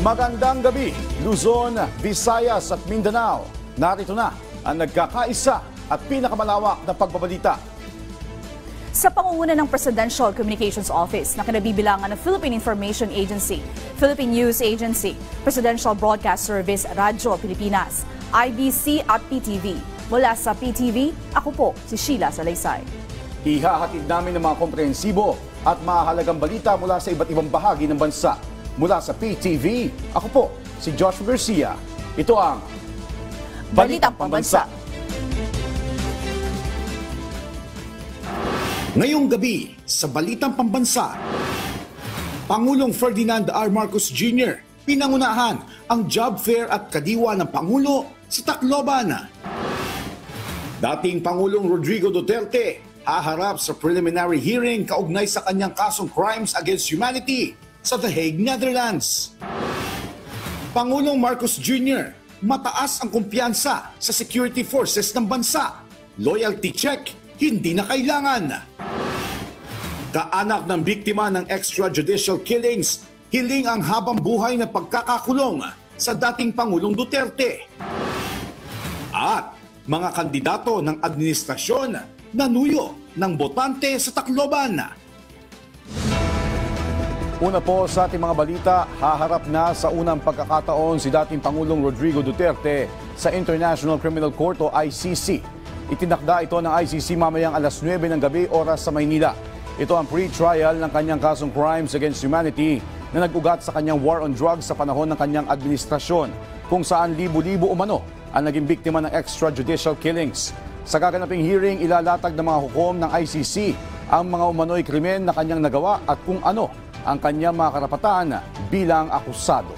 Magandang gabi, Luzon, Visayas at Mindanao. Narito na ang nagkakaisa at pinakamalawak na pagbabalita. Sa pangunguna ng Presidential Communications Office na kinabibilangan ng Philippine Information Agency, Philippine News Agency, Presidential Broadcast Service, Radyo Pilipinas, IBC at PTV. Mula sa PTV, ako po si Sheila Salaysay. Ihahatid namin ng mga komprehensibo at mahalagang balita mula sa iba't ibang bahagi ng bansa. Mula sa PTV, ako po si Joshua Garcia. Ito ang Balitang Pambansa. Ngayong gabi sa Balitang Pambansa, Pangulong Ferdinand R. Marcos Jr. pinangunahan ang job fair at kadiwa ng Pangulo sa Tacloban. Dating Pangulong Rodrigo Duterte haharap sa preliminary hearing kaugnay sa kanyang kasong crimes against humanity sa The Hague, Netherlands. Pangulong Marcos Jr. mataas ang kumpiyansa sa security forces ng bansa. Loyalty check, hindi na kailangan. Kaanak ng biktima ng extrajudicial killings, hiling ang habang buhay na pagkakakulong sa dating Pangulong Duterte. At mga kandidato ng administrasyon nanuyo ng botante sa Tacloban. Una po sa ating mga balita, haharap na sa unang pagkakataon si dating Pangulong Rodrigo Duterte sa International Criminal Court o ICC. Itinakda ito ng ICC mamayang alas 9 ng gabi oras sa Maynila. Ito ang pre-trial ng kanyang kasong crimes against humanity na nag-ugat sa kanyang war on drugs sa panahon ng kanyang administrasyon, kung saan libo-libo umano ang naging biktima ng extrajudicial killings. Sa gaganaping hearing, ilalatag ng mga hukom ng ICC ang mga umano'y krimen na kanyang nagawa at kung ano ang kanyang mga karapatan bilang akusado.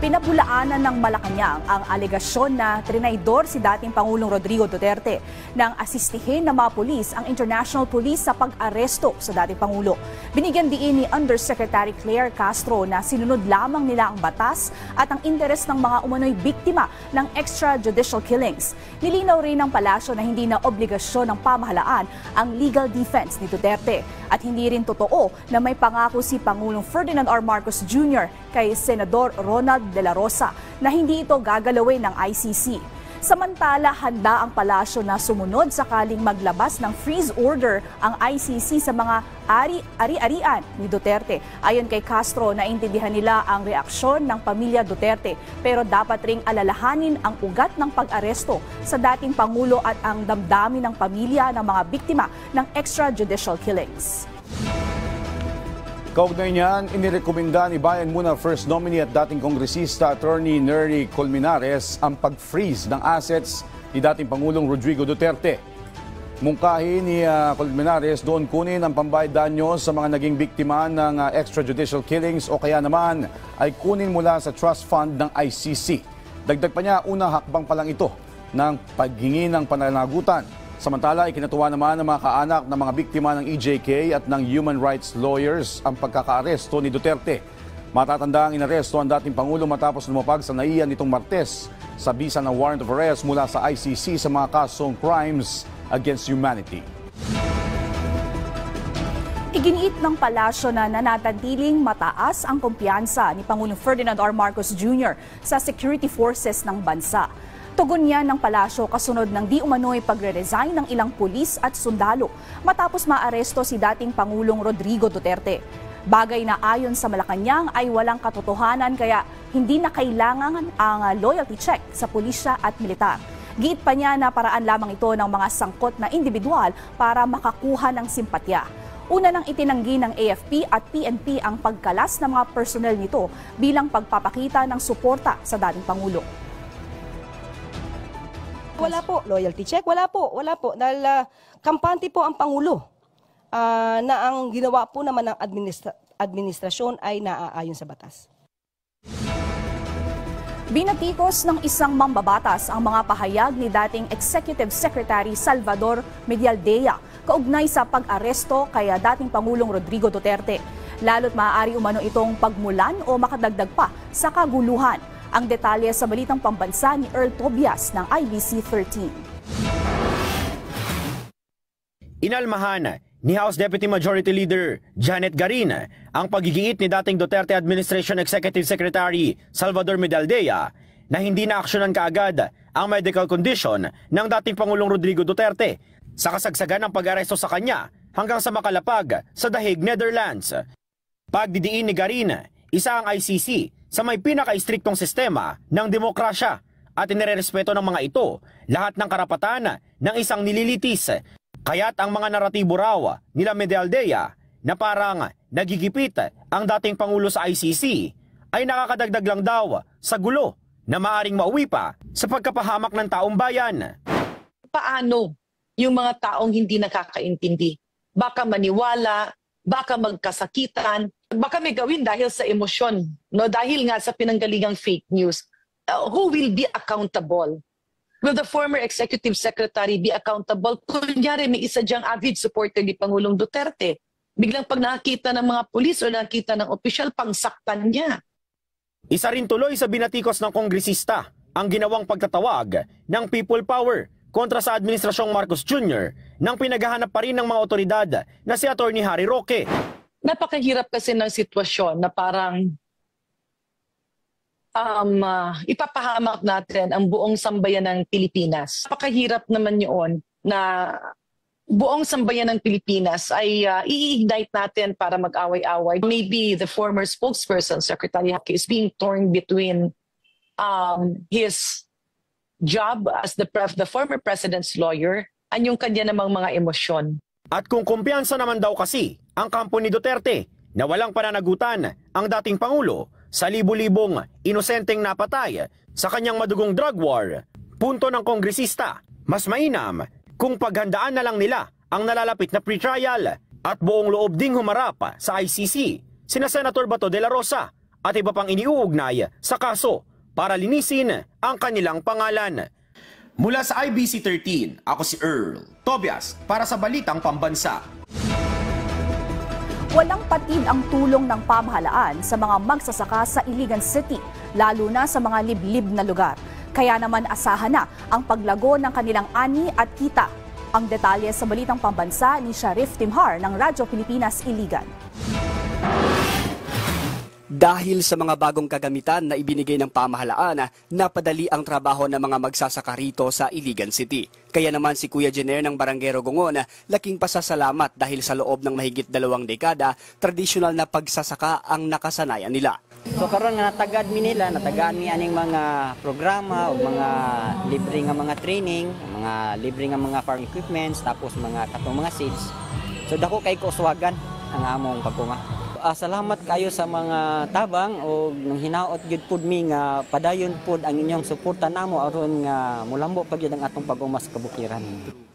Pinabulaanan ng Malacanang ang alegasyon na trinaydor si dating Pangulong Rodrigo Duterte nang asistihin ng mga pulis ang International Police sa pag-aresto sa dating Pangulo. Binigyan diin ni Undersecretary Claire Castro na sinunod lamang nila ang batas at ang interes ng mga umano'y biktima ng extrajudicial killings. Nilinaw rin ng palasyo na hindi na obligasyon ng pamahalaan ang legal defense ni Duterte at hindi rin totoo na may pangako si Pangulong Ferdinand R. Marcos Jr. kay Senador Ronald de la Rosa na hindi ito gagalawin ng ICC. Samantala, handa ang palasyo na sumunod sakaling maglabas ng freeze order ang ICC sa mga ari-arian ni Duterte. Ayon kay Castro, naintindihan nila ang reaksyon ng pamilya Duterte pero dapat ring alalahanin ang ugat ng pag-aresto sa dating Pangulo at ang damdamin ng pamilya ng mga biktima ng extrajudicial killings. Kaugnay niyan, inirekomenda ni Bayan Muna First Nominee at dating Kongresista Attorney Nery Colmenares ang pag-freeze ng assets ni dating Pangulong Rodrigo Duterte. Mungkahi ni Colmenares doon kunin ang pambayad danyo sa mga naging biktima ng extrajudicial killings o kaya naman ay kunin mula sa trust fund ng ICC. Dagdag pa niya, unang hakbang pa lang ito ng paghingi ng pananagutan. Samantala, ikinatuwa naman ng mga kaanak ng mga biktima ng EJK at ng human rights lawyers ang pagkakaaresto ni Duterte. Matatanda ang inaresto ang dating Pangulo matapos lumapag sa NAIA nitong Martes sa bisa ng warrant of arrest mula sa ICC sa mga kasong crimes against humanity. Iginiit ng palasyo na nanatatiling mataas ang kumpiyansa ni Pangulong Ferdinand R. Marcos Jr. sa security forces ng bansa. Tugon niya ng palasyo kasunod ng di umano'y pagre-resign ng ilang pulis at sundalo matapos maaresto si dating Pangulong Rodrigo Duterte. Bagay na ayon sa Malacanang ay walang katotohanan kaya hindi na kailangan ang loyalty check sa pulisya at militar. Giit pa niya na paraan lamang ito ng mga sangkot na individual para makakuha ng simpatya. Una nang itinanggi ng AFP at PNP ang pagkalas ng mga personnel nito bilang pagpapakita ng suporta sa dating Pangulo. Wala po, loyalty check, wala po. Dahil kampante po ang Pangulo na ang ginawa po naman ng administrasyon ay naaayon sa batas. Binatikos ng isang mambabatas ang mga pahayag ni dating Executive Secretary Salvador Medialdea kaugnay sa pag-aresto kay dating Pangulong Rodrigo Duterte. Lalo't maaari umano itong pagmulan o makadagdag pa sa kaguluhan. Ang detalye sa Balitang Pambansa ni Earl Tobias ng IBC 13. Inalmahan ni House Deputy Majority Leader Janet Garin ang paggigiit ni dating Duterte Administration Executive Secretary Salvador Medaldea na hindi na-aksyonan kaagad ang medical condition ng dating Pangulong Rodrigo Duterte sa kasagsagan ng pag-aresto sa kanya hanggang sa makalapag sa The Hague, Netherlands. Pagdidiin ni Garin, isa ang ICC sa may pinaka-istriktong sistema ng demokrasya at inirerespeto ng mga ito lahat ng karapatan ng isang nililitis. Kaya't ang mga naratibo raw nila Medaldea na parang nagigipit ang dating Pangulo sa ICC ay nakakadagdag lang daw sa gulo na maaring mauwi pa sa pagkapahamak ng taong bayan. Paano yung mga taong hindi nakakaintindi? Baka maniwala, baka magkasakitan, baka may gawin dahil sa emosyon, no? Dahil nga sa pinanggalingang fake news. Who will be accountable? Will the former executive secretary be accountable? Kunyari, may isa diyang avid supporter ni Pangulong Duterte. Biglang pag nakakita ng mga pulis o nakakita ng opisyal, pangsaktan niya. Isa rin tuloy sa binatikos ng kongresista ang ginawang pagtatawag ng people power kontra sa Administrasyong Marcos Jr. nang pinaghahanap pa rin ng mga otoridad na si Atty. Harry Roque. Napakahirap kasi ng sitwasyon na parang ipapahamak natin ang buong sambayan ng Pilipinas. Napakahirap naman yun na buong sambayan ng Pilipinas ay i-ignite natin para mag-away-away. Maybe the former spokesperson, Secretary Roque, is being torn between his job as the former president's lawyer and yung kanya namang mga emosyon. At kung kumpiyansa naman daw kasi ang kampo ni Duterte na walang pananagutan ang dating Pangulo sa libu-libong inosenteng napatay sa kanyang madugong drug war, punto ng kongresista, mas mainam kung paghandaan na lang nila ang nalalapit na pretrial at buong loob ding humarap sa ICC sina Senator Bato de la Rosa at iba pang iniuugnay sa kaso para linisin ang kanilang pangalan. Mula sa IBC 13, ako si Earl Tobias para sa Balitang Pambansa. Walang patid ang tulong ng pamahalaan sa mga magsasaka sa Iligan City, lalo na sa mga liblib na lugar. Kaya naman asahan na ang paglago ng kanilang ani at kita. Ang detalye sa Balitang Pambansa ni Sharif Timhar ng Radyo Pilipinas Iligan. Dahil sa mga bagong kagamitan na ibinigay ng pamahalaan, napadali ang trabaho ng mga magsasaka rito sa Iligan City. Kaya naman si Kuya Jenner ng Barangay Rogongon, laking pasasalamat dahil sa loob ng mahigit 2 dekada, tradisyonal na pagsasaka ang nakasanayan nila. So karon nga natagad mi nila, natagaan mi aning mga programa o mga libre nga mga training, mga libre nga mga farm equipments, tapos mga katong mga seeds. So dako kay kuswagan ang among pagkunga. Salamat kayo sa mga tabang o nang hinaot gyud pud mi nga padayon pud ang inyong suporta namo aron nga mulambo pa gyud ang atong pag-umas kabukiran.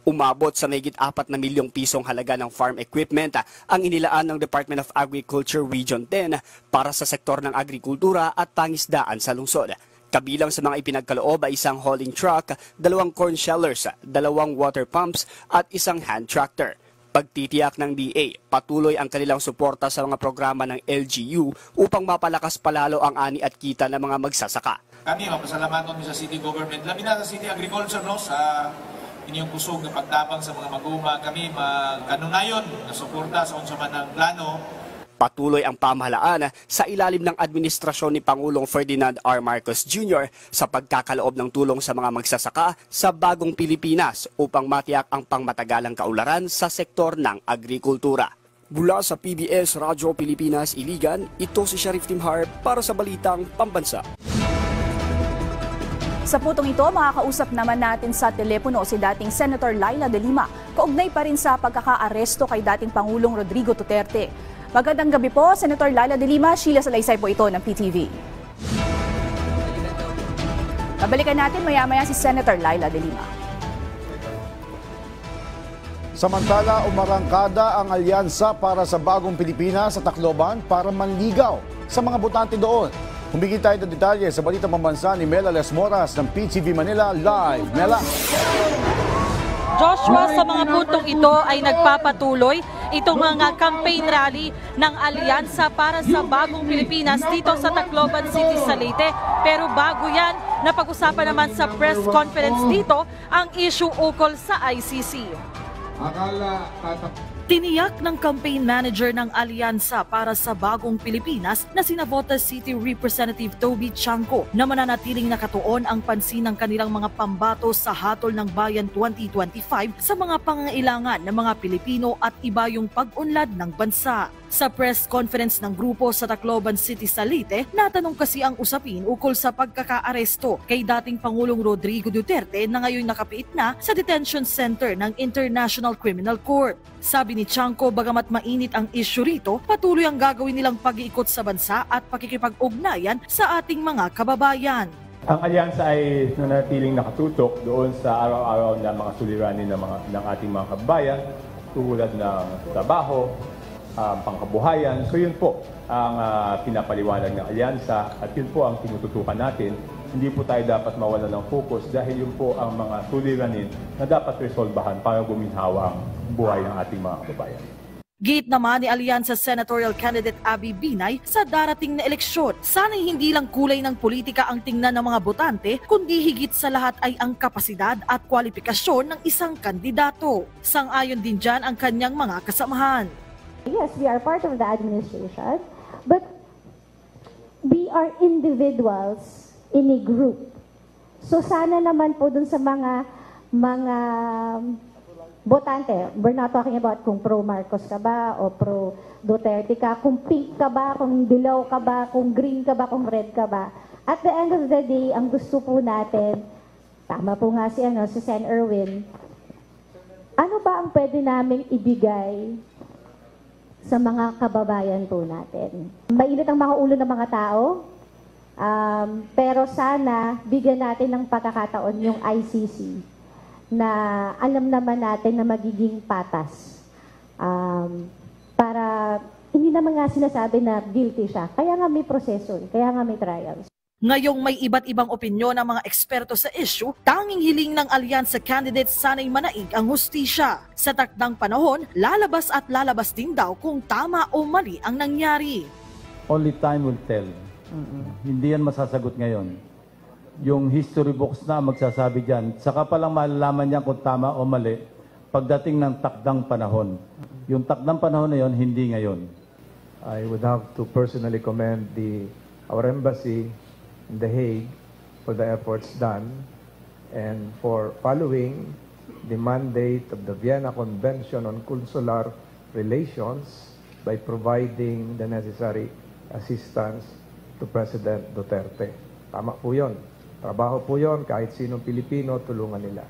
Umabot sa mahigit 4 na milyong pisong halaga ng farm equipment ang inilaan ng Department of Agriculture Region 10 para sa sektor ng agrikultura at pangisdaan sa lungsod. Kabilang sa mga ipinagkaloob ay isang hauling truck, 2 corn shellers, 2 water pumps at isang hand tractor. Pagtitiyak ng DA, patuloy ang kanilang suporta sa mga programa ng LGU upang mapalakas palalo ang ani at kita ng mga magsasaka. Kami mapasalamatan sa city government, labi na sa city agriculture, no, sa inyong kusog na pagtabang sa mga mag-uuma. Kami magkanunayon na suporta sa unsa man ang plano. Patuloy ang pamahalaan sa ilalim ng administrasyon ni Pangulong Ferdinand R. Marcos Jr. sa pagkakaloob ng tulong sa mga magsasaka sa bagong Pilipinas upang matiyak ang pangmatagalang kaunlaran sa sektor ng agrikultura. Mula sa PBS Radyo Pilipinas Iligan, ito si Sharif Timhar para sa Balitang Pambansa. Sa putong ito, makakausap naman natin sa telepono si dating Senator Laila De Lima, kaugnay pa rin sa pagkakaaresto kay dating Pangulong Rodrigo Duterte. Magandang gabi po, Senator Laila De Lima. Sheila Salaysay po ito ng PTV. Babalikan natin maya-maya si Senator Laila De Lima. Samantala, umarangkada ang alyansa para sa bagong Pilipinas sa Tacloban para manligaw sa mga botante doon. Humigit tayo ng detalye sa Balitang Pambansa ni Mela Lesmoras ng PTV Manila Live. Mela. Joshua, sa mga puntong ito ay nagpapatuloy itong mga campaign rally ng Alyansa para sa Bagong Pilipinas dito sa Tacloban City, Leyte. Pero bago yan, napag-usapan naman sa press conference dito ang issue ukol sa ICC. Tiniyak ng campaign manager ng Alyansa para sa Bagong Pilipinas na sina Navotas City Representative Toby Chanco na mananatiling nakatuon ang pansin ng kanilang mga pambato sa Hatol ng Bayan 2025 sa mga pangangailangan ng mga Pilipino at iba yung pag-unlad ng bansa. Sa press conference ng grupo sa Tacloban City sa Leyte, natanong kasi ang usapin ukol sa pagkakaaresto kay dating Pangulong Rodrigo Duterte na ngayon nakapiit na sa detention center ng International Criminal Court. Sabi ni Chanco, bagamat mainit ang issue rito, patuloy ang gagawin nilang pag-iikot sa bansa at pakikipag-ugnayan sa ating mga kababayan. Ang alyansa ay nanatiling nakatutok doon sa araw-araw na mga suliranin ng ating mga kababayan, tulad ng trabaho, pangkabuhayan. So yun po ang pinapaliwanag ng alyansa at yun po ang tinututukan natin. Hindi po tayo dapat mawalan ng focus dahil yun po ang mga suliranin na dapat resolbahan para guminhawa ang buhay ng ating mga kababayan. Gate naman ni Alyansa Senatorial Candidate Abby Binay sa darating na eleksyon. Sana'y hindi lang kulay ng politika ang tingnan ng mga botante, kundi higit sa lahat ay ang kapasidad at kwalifikasyon ng isang kandidato. Sang-ayon din dyan ang kanyang mga kasamahan. Yes, we are part of the administration, but we are individuals in a group. So sana naman po dun sa mga botante, we're not talking about kung pro Marcos ka ba o pro Duterte ka, kung pink ka ba, kung dilaw ka ba, kung green ka ba, kung red ka ba. At the end of the day, ang gusto po natin, tama po nga si Sen. Erwin, ano ba ang pwede naming ibigay sa mga kababayan po natin? Mainit ang mga ulo ng mga tao, pero sana bigyan natin ng pagkakataon yung ICC na alam naman natin na magiging patas. Para hindi naman nga sinasabi na guilty siya. Kaya nga may proseso, kaya nga may trials. Ngayong may iba't ibang opinyon ng mga eksperto sa issue, tanging hiling ng alyansa candidates sana'y manaig ang hustisya. Sa takdang panahon, lalabas at lalabas din daw kung tama o mali ang nangyari. Only time will tell. Hindi yan masasagot ngayon. Yung history books na magsasabi dyan, saka palang malalaman niya kung tama o mali pagdating ng takdang panahon. Yung takdang panahon na yon, hindi ngayon. I would have to personally commend our embassy in The Hague for the efforts done and for following the mandate of the Vienna Convention on Consular Relations by providing the necessary assistance to President Duterte. Tama po yun. Trabaho po yun. Kahit sinong Pilipino, tulungan nila.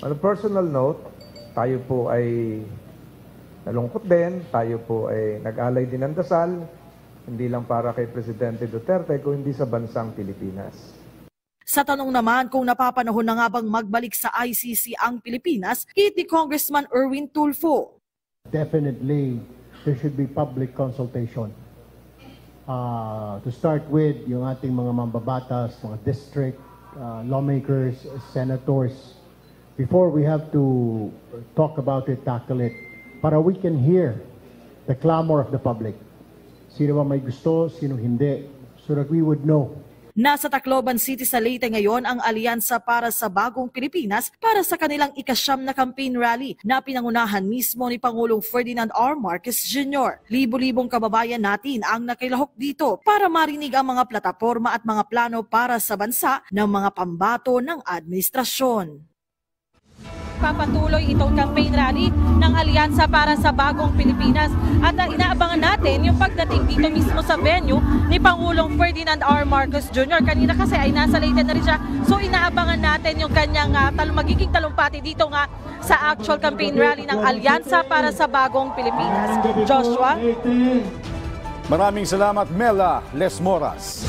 On a personal note, tayo po ay nalungkot din. Tayo po ay nag-alay din ng dasal. Hindi lang para kay Presidente Duterte, kundi sa bansang Pilipinas. Sa tanong naman kung napapanahon na nga bang magbalik sa ICC ang Pilipinas, hit ni Congressman Erwin Tulfo. Definitely, there should be public consultation. To start with, yung ating mga mambabatas, mga district lawmakers, senators, before we have to talk about it, tackle it, para we can hear the clamor of the public. Sino ba may gusto, sino hindi, so that we would know. Nasa Tacloban City sa Leyte ngayon ang Alyansa para sa Bagong Pilipinas para sa kanilang ika-9 na campaign rally na pinangunahan mismo ni Pangulong Ferdinand R. Marcos Jr. Libo-libong kababayan natin ang nakilahok dito para marinig ang mga plataporma at mga plano para sa bansa ng mga pambato ng administrasyon. Papatuloy itong campaign rally ng Alyansa para sa Bagong Pilipinas at inaabangan natin yung pagdating dito mismo sa venue ni Pangulong Ferdinand R. Marcos Jr. Kanina kasi ay nasa Leyte na rin siya, so inaabangan natin yung kanyang magiging talumpati dito nga sa actual campaign rally ng Alyansa para sa Bagong Pilipinas. Joshua? Maraming salamat, Mela Lesmoras.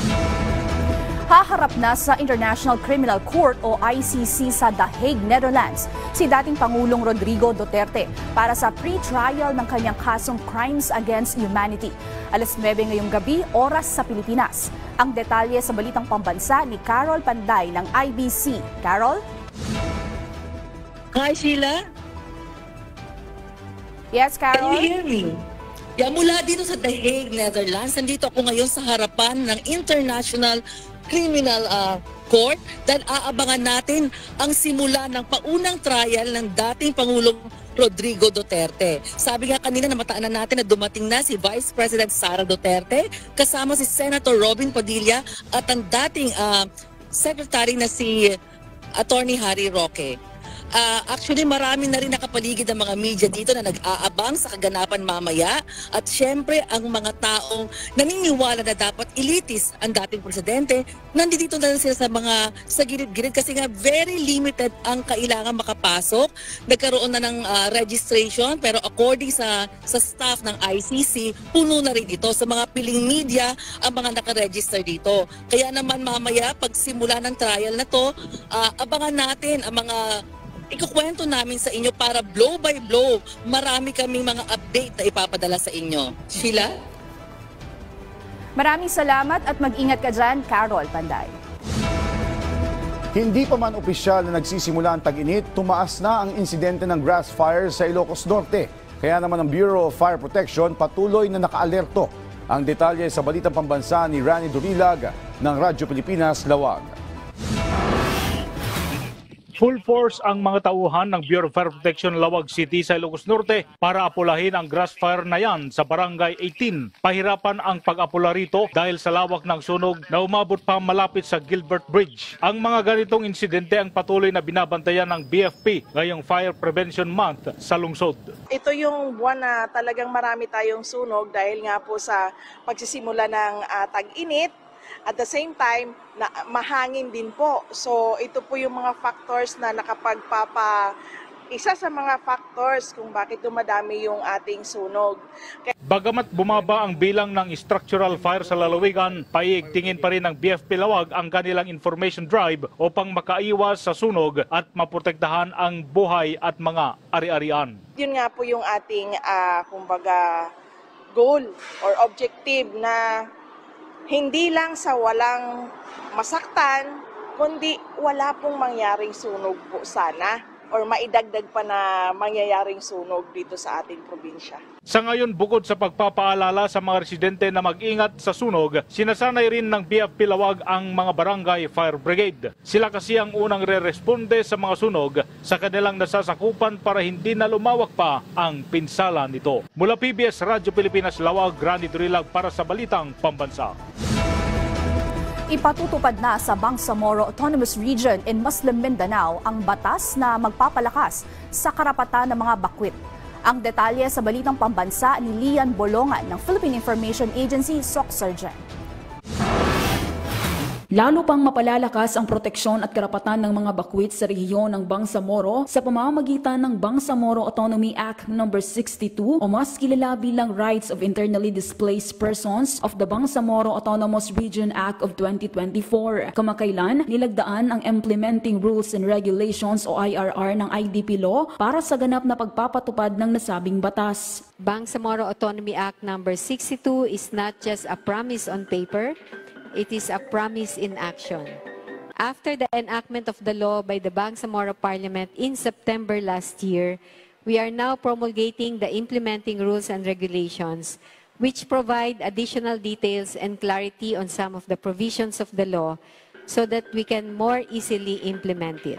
Haharap na sa International Criminal Court o ICC sa The Hague, Netherlands, si dating Pangulong Rodrigo Duterte para sa pre-trial ng kanyang kasong Crimes Against Humanity. Alas 9 ngayong gabi, oras sa Pilipinas. Ang detalye sa Balitang Pambansa ni Carol Panday ng IBC. Carol? Hi, Sheila. Yes, Carol? Can you hear me? Mula dito sa The Hague, Netherlands, nandito ako ngayon sa harapan ng International Criminal Court dahil aabangan natin ang simula ng paunang trial ng dating Pangulong Rodrigo Duterte. Sabi nga kanina, namataan na natin na dumating na si Vice President Sara Duterte, kasama si Senator Robin Padilla at ang dating Secretary na si Attorney Harry Roque. Actually, marami na rin nakapaligid ang mga media dito na nag-aabang sa kaganapan mamaya. At syempre, ang mga taong naniniwala na dapat ilitis ang dating presidente, nandito na sila sa gilid-gilid kasi nga very limited ang kailangan makapasok. Nagkaroon na ng registration, pero according sa staff ng ICC, puno na rin ito. Sa mga piling media, ang mga nakaregister dito. Kaya naman mamaya, pag simula ng trial na to, abangan natin ang mga ikukwento namin sa inyo para blow by blow. Marami kaming mga update na ipapadala sa inyo. Sheila? Maraming salamat at mag-ingat ka dyan, Carol Panday. Hindi pa man opisyal na nagsisimula ang tag-init, tumaas na ang insidente ng grass fire sa Ilocos Norte. Kaya naman ang Bureau of Fire Protection patuloy na nakaalerto. Ang detalye sa Balitang Pambansa ni Rani Durilag ng Radyo Pilipinas, Lawag. Full force ang mga tauhan ng Bureau of Fire Protection Lawag City sa Ilocos Norte para apulahin ang grass fire na yan sa Barangay 18. Pahirapan ang pag-apula rito dahil sa lawak ng sunog na umabot pa malapit sa Gilbert Bridge. Ang mga ganitong insidente ang patuloy na binabantayan ng BFP ngayong Fire Prevention Month sa lungsod. Ito yung buwan na talagang marami tayong sunog dahil nga po sa pagsisimula ng tag-init. At the same time, mahangin din po. So ito po yung mga factors na isa sa mga factors kung bakit dumadami yung ating sunog. Bagamat bumaba ang bilang ng structural fire sa lalawigan, paiigtingin pa rin ng BFP Lawag ang kanilang information drive upang makaiwas sa sunog at maprotektahan ang buhay at mga ari-arian. Yun nga po yung ating goal or objective na hindi lang sa walang masaktan, kundi wala pong mangyaring sunog po sana or maidagdag pa na mangyayaring sunog dito sa ating probinsya. Sa ngayon, bukod sa pagpapaalala sa mga residente na mag-ingat sa sunog, sinasanay rin ng BFP Lawag ang mga barangay fire brigade. Sila kasi ang unang re-responde sa mga sunog sa kanilang nasasakupan para hindi na lumawak pa ang pinsala nito. Mula PBS Radyo Pilipinas, Lawag, Rani Durilag para sa Balitang Pambansa. Ipatutupad na sa Bangsamoro Autonomous Region in Muslim Mindanao ang batas na magpapalakas sa karapatan ng mga bakwit. Ang detalye sa Balitang Pambansa ni Lian Bolongan ng Philippine Information Agency, SOCSARGEN. Lalo pang mapalalakas ang proteksyon at karapatan ng mga bakwit sa rehiyon ng Bangsamoro sa pamamagitan ng Bangsamoro Autonomy Act No. 62 o mas kilala bilang Rights of Internally Displaced Persons of the Bangsamoro Autonomous Region Act of 2024. Kamakailan, nilagdaan ang Implementing Rules and Regulations o IRR ng IDP Law para sa ganap na pagpapatupad ng nasabing batas. Bangsamoro Autonomy Act No. 62 is not just a promise on paper, it is a promise in action. After the enactment of the law by the Bangsamoro Parliament in September last year, we are now promulgating the implementing rules and regulations which provide additional details and clarity on some of the provisions of the law so that we can more easily implement it.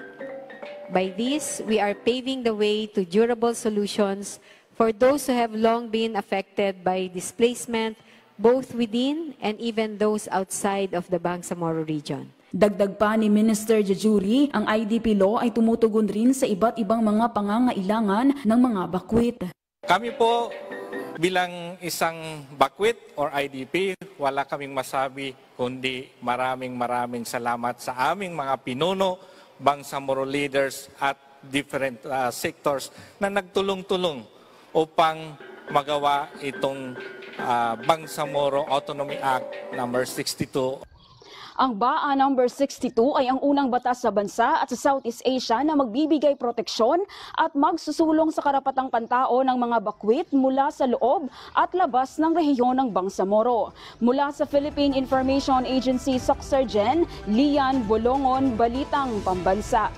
By this, we are paving the way to durable solutions for those who have long been affected by displacement, both within and even those outside of the Bangsamoro region. Dagdag pa ni Minister Jejuri, ang IDP law ay tumutugon rin sa iba't ibang mga pangangailangan ng mga bakwit. Kami po bilang isang bakwit or IDP, wala kaming masabi kundi maraming salamat sa aming mga pinuno, Bangsamoro leaders at different sectors na nagtulong-tulong upang magawa itong Bangsamoro Autonomy Act No. 62. Ang BAA No. 62 ay ang unang batas sa bansa at sa Southeast Asia na magbibigay proteksyon at magsusulong sa karapatang pantao ng mga bakwit mula sa loob at labas ng rehiyon ng Bangsamoro. Mula sa Philippine Information Agency, SOCSARGEN, Lian Bolongon, Balitang Pambansa.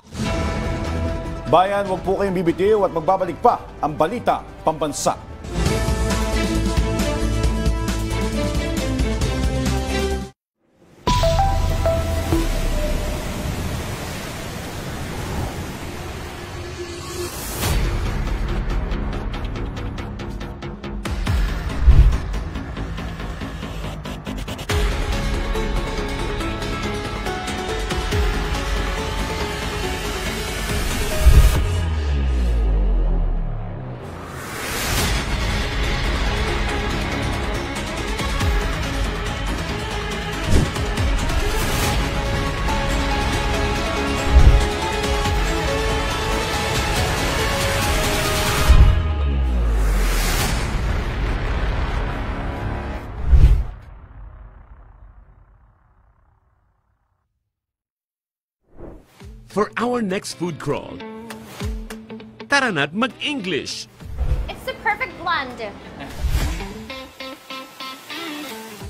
Bayan, huwag po kayong bibitiw at magbabalik pa ang Balita Pambansa. for our next food crawl. Tara na't mag-English. It's the perfect blend.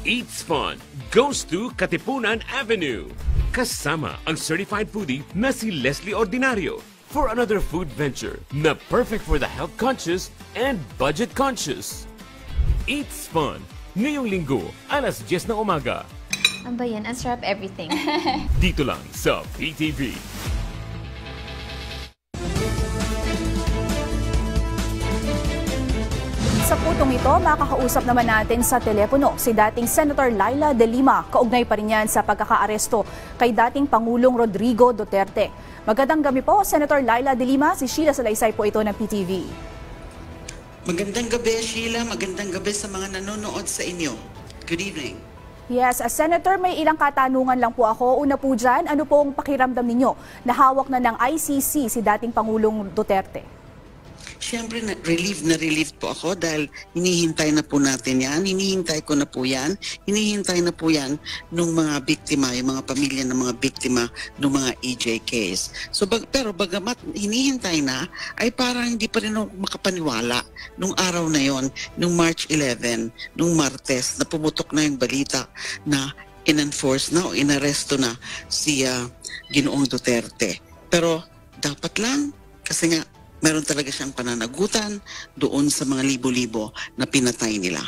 Eats Fun goes to Katipunan Avenue. Kasama ang certified foodie na si Leslie Ordinario for another food venture na perfect for the health conscious and budget conscious. Eats Fun, ngayong linggo, alas 10 ng umaga. Ang ba yan? Ang sarap everything. Dito lang sa PTV. Sa putong ito, makakausap naman natin sa telepono si dating Senator Laila De Lima. Kaugnay pa rin yan sa pagkakaaresto kay dating Pangulong Rodrigo Duterte. Magandang gabi po, Senator Laila De Lima. Si Sheila Salaysay po ito ng PTV. Magandang gabi, Sheila. Magandang gabi sa mga nanonood sa inyo. Good evening. Yes, Senator, may ilang katanungan lang po ako. Una po dyan, ano po ang pakiramdam ninyo na hawak na ng ICC si dating Pangulong Duterte? Siyempre, relieved po ako dahil hinihintay na po natin yan. Hinihintay ko na po yan. Hinihintay na po yan ng mga biktima, yung mga pamilya ng mga biktima ng mga EJKs. So, pero bagamat hinihintay na, ay parang hindi pa rin ako makapaniwala nung araw na yon, nung March 11, nung Martes, na pumutok na yung balita na in-enforce na o inaresto na si Ginoong Duterte. Pero dapat lang, kasi nga, meron talaga siyang pananagutan doon sa mga libo-libo na pinatay nila.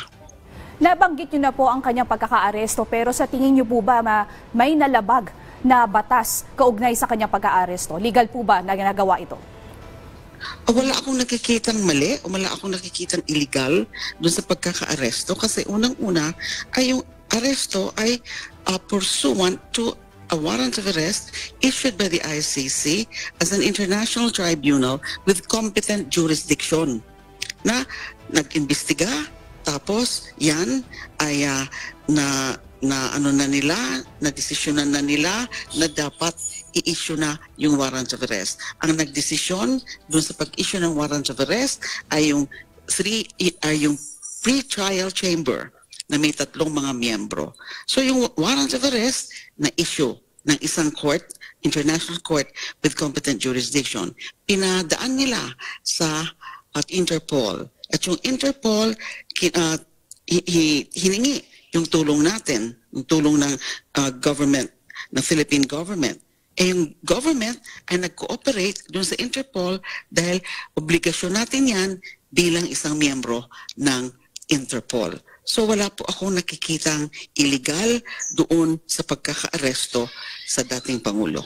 Nabanggit niyo na po ang kanyang pagkakaaresto, pero sa tingin niyo po ba may nalabag na batas kaugnay sa kanyang pagkaaresto? Legal po ba na ginagawa ito? Wala akong nakikitang mali o wala akong nakikitang illegal doon sa pagkakaaresto kasi unang-una ay yung aresto ay pursuant to a warrant of arrest issued by the ICC as an international tribunal with competent jurisdiction na nag-imbestiga, tapos yan ay na desisyonan na nila na dapat i-issue na yung warrant of arrest. Ang nagdesisyon dun sa pag-issue ng warrant of arrest ay yung pre-trial chamber na may 3 mga miyembro. So yung warrant of arrest na issue ng isang court, international court with competent jurisdiction, pinadaan nila sa Interpol. At yung Interpol, hiningi yung tulong natin, yung tulong ng government, ng Philippine government. Yung government ay nag-cooperate dun sa Interpol dahil obligasyon natin yan bilang isang miyembro ng Interpol. So wala po akong nakikitang illegal doon sa pagkakaaresto sa dating Pangulo.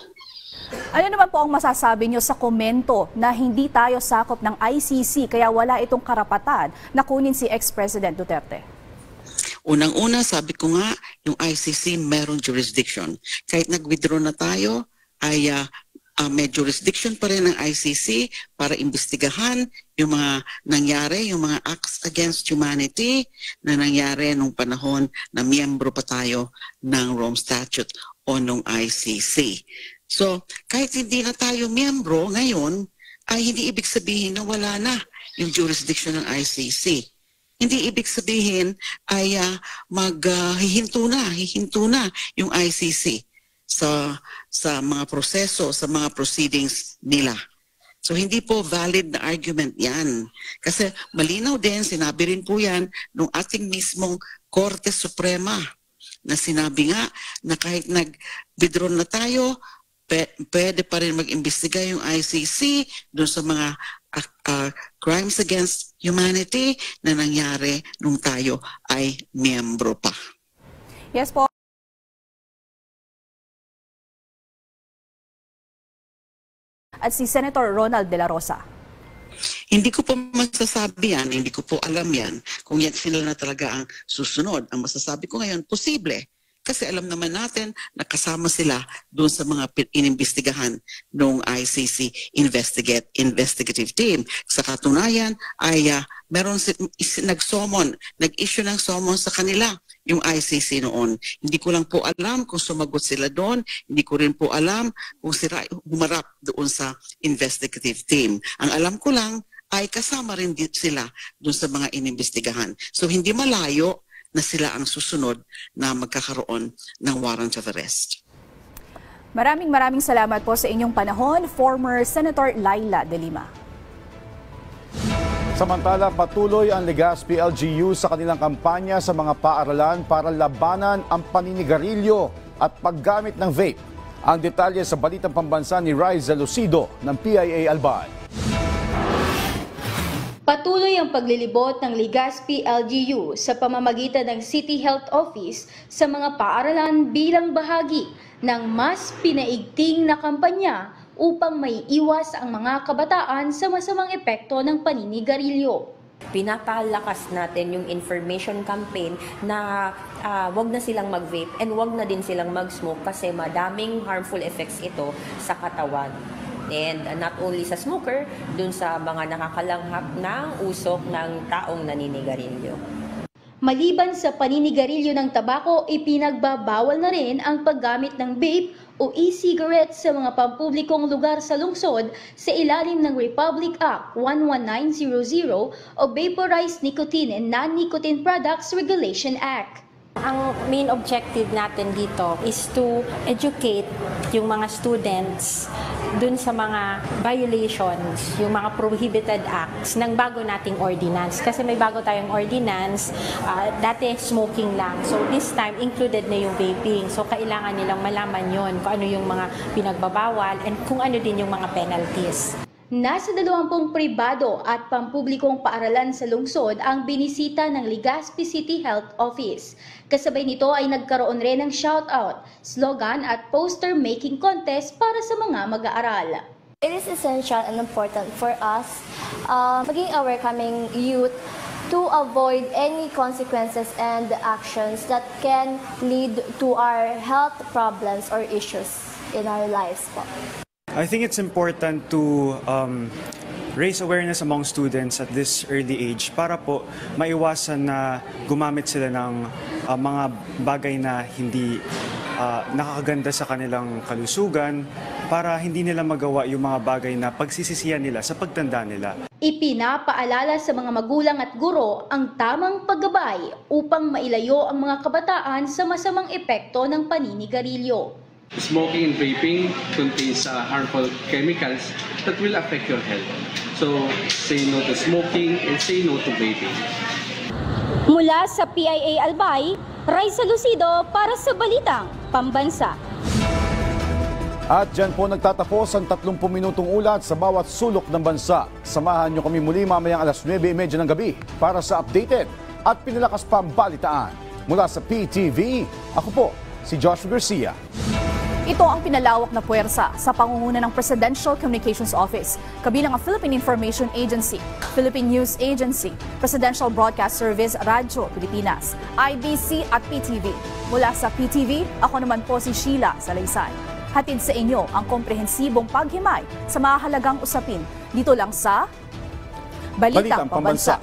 Ano naman po ang masasabi niyo sa komento na hindi tayo sakop ng ICC kaya wala itong karapatan na kunin si ex-President Duterte? Unang-una, sabi ko nga, yung ICC meron jurisdiction. Kahit nag-withdraw na tayo, ay may jurisdiction pa rin ng ICC para imbestigahan yung mga nangyari, yung mga acts against humanity na nangyari nung panahon na miyembro pa tayo ng Rome Statute o nung ICC. So, kahit hindi na tayo miyembro ngayon, ay hindi ibig sabihin na wala na yung jurisdiction ng ICC. Hindi ibig sabihin ay hihinto na yung ICC sa mga proseso, sa mga proceedings nila. So hindi po valid na argument yan. Kasi malinaw din, sinabi rin po yan nung ating mismong Korte Suprema na sinabi nga na kahit nag-withdraw na tayo, pwede pa rin mag-imbestiga yung ICC doon sa mga crimes against humanity na nangyari nung tayo ay miyembro pa. Yes po. At si Senator Ronald De La Rosa. Hindi ko po masasabi yan, hindi ko po alam yan kung yan sila na talaga ang susunod. Ang masasabi ko ngayon, posible. Kasi alam naman natin na kasama sila doon sa mga inimbestigahan ng ICC investigative team. Sa katunayan ay nag-issue ng summon sa kanila yung ICC noon. Hindi ko lang po alam kung sumagot sila doon. Hindi ko rin po alam kung sila humarap doon sa investigative team. Ang alam ko lang ay kasama rin sila doon sa mga inimbestigahan. So hindi malayo na sila ang susunod na magkakaroon ng warrant of arrest. Maraming salamat po sa inyong panahon, former Senator Laila De Lima. Samantala, patuloy ang Legazpi LGU sa kanilang kampanya sa mga paaralan para labanan ang paninigarilyo at paggamit ng vape. Ang detalye sa Balitang Pambansa ni Riza Lucido ng PIA Albay. Patuloy ang paglilibot ng Legazpi LGU sa pamamagitan ng City Health Office sa mga paaralan bilang bahagi ng mas pinaigting na kampanya upang maiiwas ang mga kabataan sa masamang epekto ng paninigarilyo. Pinapalakas natin yung information campaign na wag na silang mag-vape and wag na din silang mag-smoke kasi madaming harmful effects ito sa katawan. And not only sa smoker, dun sa mga nakakalanghap ng usok ng taong naninigarilyo. Maliban sa paninigarilyo ng tabako, ipinagbabawal na rin ang paggamit ng vape o e-cigarettes sa mga pampublikong lugar sa lungsod sa ilalim ng Republic Act 11900 o Vaporized Nicotine and Non-Nicotine Products Regulation Act. Ang main objective natin dito is to educate yung mga students dun sa mga violations, yung mga prohibited acts ng bago nating ordinance. Kasi may bago tayong ordinance, dati smoking lang. So this time, included na yung vaping. So kailangan nilang malaman yon kung ano yung mga pinagbabawal and kung ano din yung mga penalties. Nasa 20 pribado at pampublikong paaralan sa lungsod ang binisita ng Legazpi City Health Office. Kasabay nito ay nagkaroon rin ng shoutout, slogan at poster making contest para sa mga mag-aaral. It is essential and important for us, maging aware kaming youth to avoid any consequences and actions that can lead to our health problems or issues in our lives po. I think it's important to raise awareness among students at this early age para po maiwasan na gumamit sila ng mga bagay na hindi nakakaganda sa kanilang kalusugan para hindi nila magawa yung mga bagay na pagsisisihan nila sa pagtanda nila. Ipinapaalala sa mga magulang at guro ang tamang paggabay upang mailayo ang mga kabataan sa masamang epekto ng paninigarilyo. Smoking and vaping contains harmful chemicals that will affect your health. So, say no to smoking and say no to vaping. Mula sa PIA Albay, Riza Lucido para sa Balitang Pambansa. At dyan po nagtatapos ang 30 minutong ulat sa bawat sulok ng bansa. Samahan nyo kami muli mamayang alas 9:30 ng gabi para sa updated at pinalakas pang balitaan. Mula sa PTV, ako po si Joshua Garcia. Ito ang pinalawak na puwersa sa pangunguna ng Presidential Communications Office, kabilang ang Philippine Information Agency, Philippine News Agency, Presidential Broadcast Service, Radyo Pilipinas, IBC at PTV. Mula sa PTV, ako naman po si Sheila Salaysay. Hatid sa inyo ang komprehensibong paghimay sa mahalagang usapin dito lang sa Balitang Pambansa.